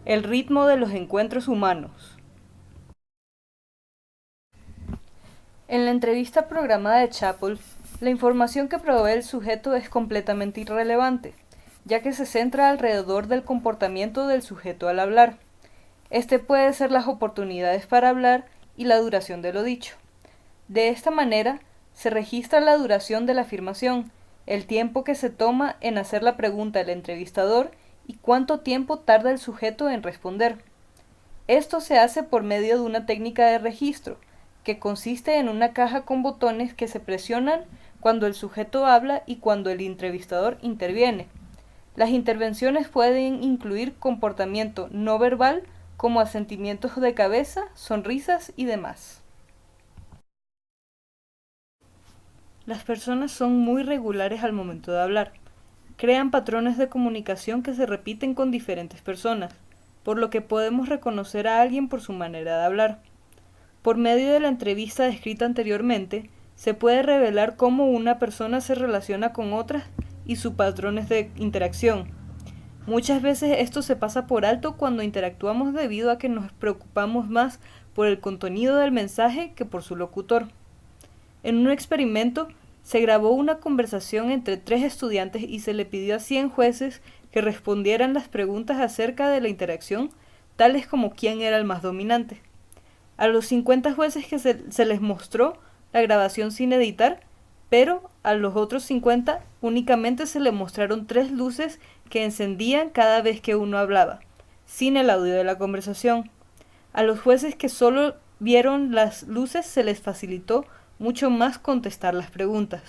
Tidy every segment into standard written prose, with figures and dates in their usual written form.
El ritmo de los encuentros humanos. En la entrevista programada de Chappell, la información que provee el sujeto es completamente irrelevante, ya que se centra alrededor del comportamiento del sujeto al hablar. Este puede ser las oportunidades para hablar y la duración de lo dicho. De esta manera, se registra la duración de la afirmación, el tiempo que se toma en hacer la pregunta al entrevistador y cuánto tiempo tarda el sujeto en responder. Esto se hace por medio de una técnica de registro, que consiste en una caja con botones que se presionan cuando el sujeto habla y cuando el entrevistador interviene. Las intervenciones pueden incluir comportamiento no verbal como asentimientos de cabeza, sonrisas y demás. Las personas son muy regulares al momento de hablar. Crean patrones de comunicación que se repiten con diferentes personas, por lo que podemos reconocer a alguien por su manera de hablar. Por medio de la entrevista descrita anteriormente, se puede revelar cómo una persona se relaciona con otras y sus patrones de interacción. Muchas veces esto se pasa por alto cuando interactuamos debido a que nos preocupamos más por el contenido del mensaje que por su locutor. En un experimento, se grabó una conversación entre 3 estudiantes y se le pidió a 100 jueces que respondieran las preguntas acerca de la interacción, tales como quién era el más dominante. A los 50 jueces que se les mostró la grabación sin editar, pero a los otros 50 únicamente se les mostraron 3 luces que encendían cada vez que uno hablaba, sin el audio de la conversación. A los jueces que solo vieron las luces se les facilitó mucho más contestar las preguntas.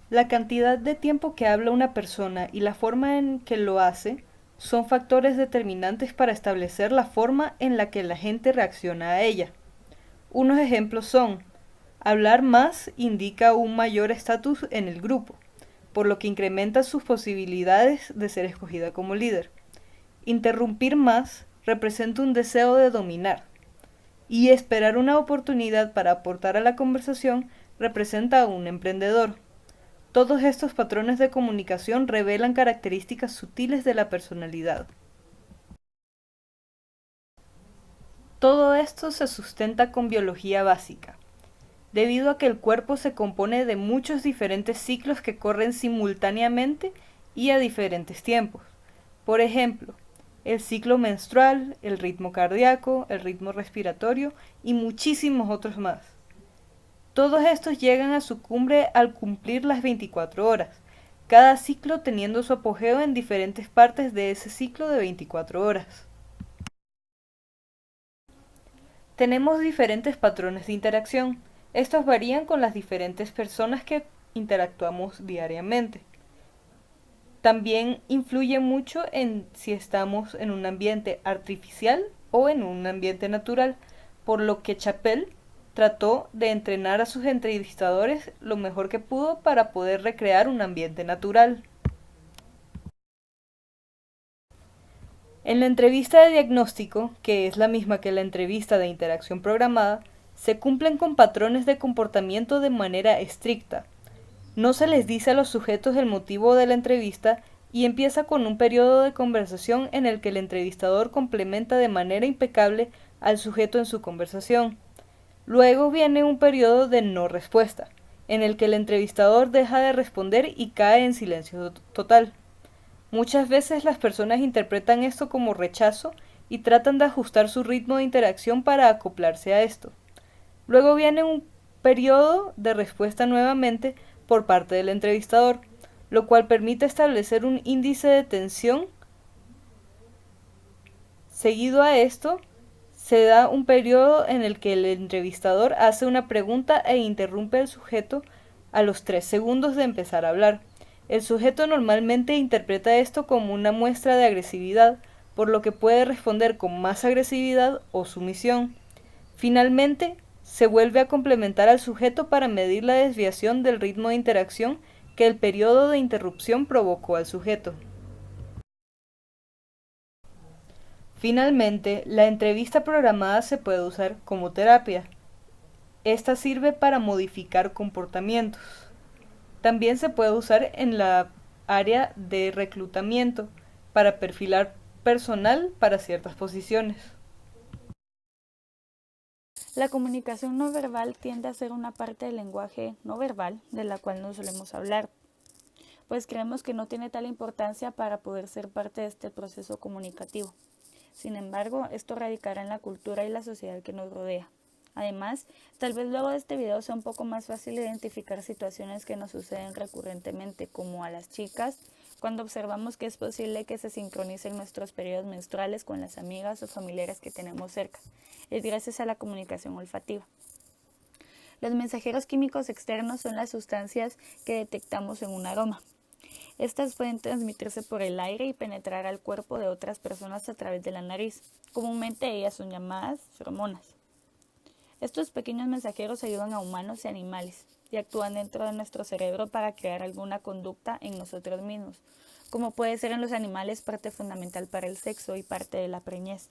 La cantidad de tiempo que habla una persona y la forma en que lo hace son factores determinantes para establecer la forma en la que la gente reacciona a ella. Unos ejemplos son: hablar más indica un mayor estatus en el grupo, por lo que incrementa sus posibilidades de ser escogida como líder. Interrumpir más representa un deseo de dominar, y esperar una oportunidad para aportar a la conversación representa a un emprendedor. Todos estos patrones de comunicación revelan características sutiles de la personalidad. Todo esto se sustenta con biología básica, debido a que el cuerpo se compone de muchos diferentes ciclos que corren simultáneamente y a diferentes tiempos. Por ejemplo, el ciclo menstrual, el ritmo cardíaco, el ritmo respiratorio y muchísimos otros más. Todos estos llegan a su cumbre al cumplir las 24 horas, cada ciclo teniendo su apogeo en diferentes partes de ese ciclo de 24 horas. Tenemos diferentes patrones de interacción. Estos varían con las diferentes personas que interactuamos diariamente. También influye mucho en si estamos en un ambiente artificial o en un ambiente natural, por lo que Chappell trató de entrenar a sus entrevistadores lo mejor que pudo para poder recrear un ambiente natural. En la entrevista de diagnóstico, que es la misma que la entrevista de interacción programada, se cumplen con patrones de comportamiento de manera estricta. No se les dice a los sujetos el motivo de la entrevista y empieza con un periodo de conversación en el que el entrevistador complementa de manera impecable al sujeto en su conversación. Luego viene un periodo de no respuesta, en el que el entrevistador deja de responder y cae en silencio total. Muchas veces las personas interpretan esto como rechazo y tratan de ajustar su ritmo de interacción para acoplarse a esto. Luego viene un periodo de respuesta nuevamente por parte del entrevistador, lo cual permite establecer un índice de tensión. Seguido a esto, se da un periodo en el que el entrevistador hace una pregunta e interrumpe al sujeto a los 3 segundos de empezar a hablar. El sujeto normalmente interpreta esto como una muestra de agresividad, por lo que puede responder con más agresividad o sumisión. Finalmente, se vuelve a complementar al sujeto para medir la desviación del ritmo de interacción que el periodo de interrupción provocó al sujeto. Finalmente, la entrevista programada se puede usar como terapia. Esta sirve para modificar comportamientos. También se puede usar en la área de reclutamiento, para perfilar personal para ciertas posiciones. La comunicación no verbal tiende a ser una parte del lenguaje no verbal de la cual no solemos hablar, pues creemos que no tiene tal importancia para poder ser parte de este proceso comunicativo. Sin embargo, esto radicará en la cultura y la sociedad que nos rodea. Además, tal vez luego de este video sea un poco más fácil identificar situaciones que nos suceden recurrentemente, como a las chicas, cuando observamos que es posible que se sincronicen nuestros periodos menstruales con las amigas o familiares que tenemos cerca. Es gracias a la comunicación olfativa. Los mensajeros químicos externos son las sustancias que detectamos en un aroma. Estas pueden transmitirse por el aire y penetrar al cuerpo de otras personas a través de la nariz. Comúnmente ellas son llamadas feromonas. Estos pequeños mensajeros ayudan a humanos y animales y actúan dentro de nuestro cerebro para crear alguna conducta en nosotros mismos, como puede ser en los animales parte fundamental para el sexo y parte de la preñez.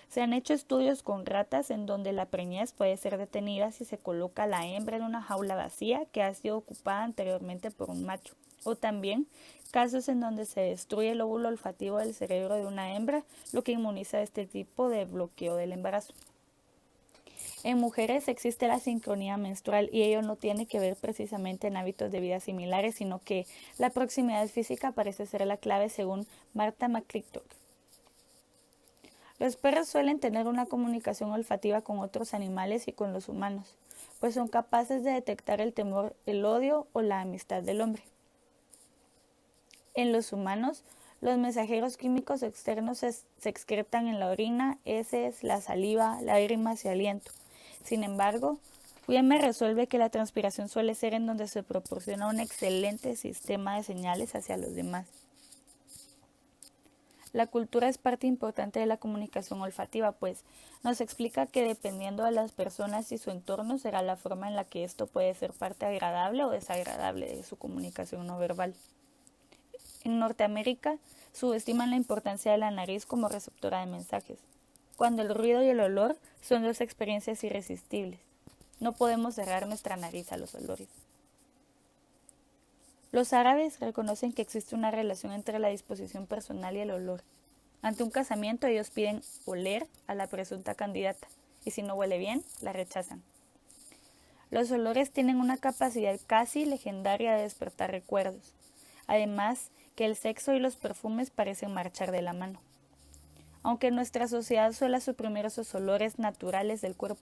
Se han hecho estudios con ratas en donde la preñez puede ser detenida si se coloca a la hembra en una jaula vacía que ha sido ocupada anteriormente por un macho, o también casos en donde se destruye el lóbulo olfativo del cerebro de una hembra, lo que inmuniza este tipo de bloqueo del embarazo. En mujeres existe la sincronía menstrual y ello no tiene que ver precisamente en hábitos de vida similares, sino que la proximidad física parece ser la clave según Martha McClintock. Los perros suelen tener una comunicación olfativa con otros animales y con los humanos, pues son capaces de detectar el temor, el odio o la amistad del hombre. En los humanos, los mensajeros químicos externos se excretan en la orina, heces, la saliva, lágrimas y aliento. Sin embargo, me resuelve que la transpiración suele ser en donde se proporciona un excelente sistema de señales hacia los demás. La cultura es parte importante de la comunicación olfativa, pues nos explica que dependiendo de las personas y su entorno será la forma en la que esto puede ser parte agradable o desagradable de su comunicación no verbal. En Norteamérica, subestiman la importancia de la nariz como receptora de mensajes, cuando el ruido y el olor son dos experiencias irresistibles. No podemos cerrar nuestra nariz a los olores. Los árabes reconocen que existe una relación entre la disposición personal y el olor. Ante un casamiento, ellos piden oler a la presunta candidata, y si no huele bien, la rechazan. Los olores tienen una capacidad casi legendaria de despertar recuerdos. Además, que el sexo y los perfumes parecen marchar de la mano. Aunque nuestra sociedad suele suprimir esos olores naturales del cuerpo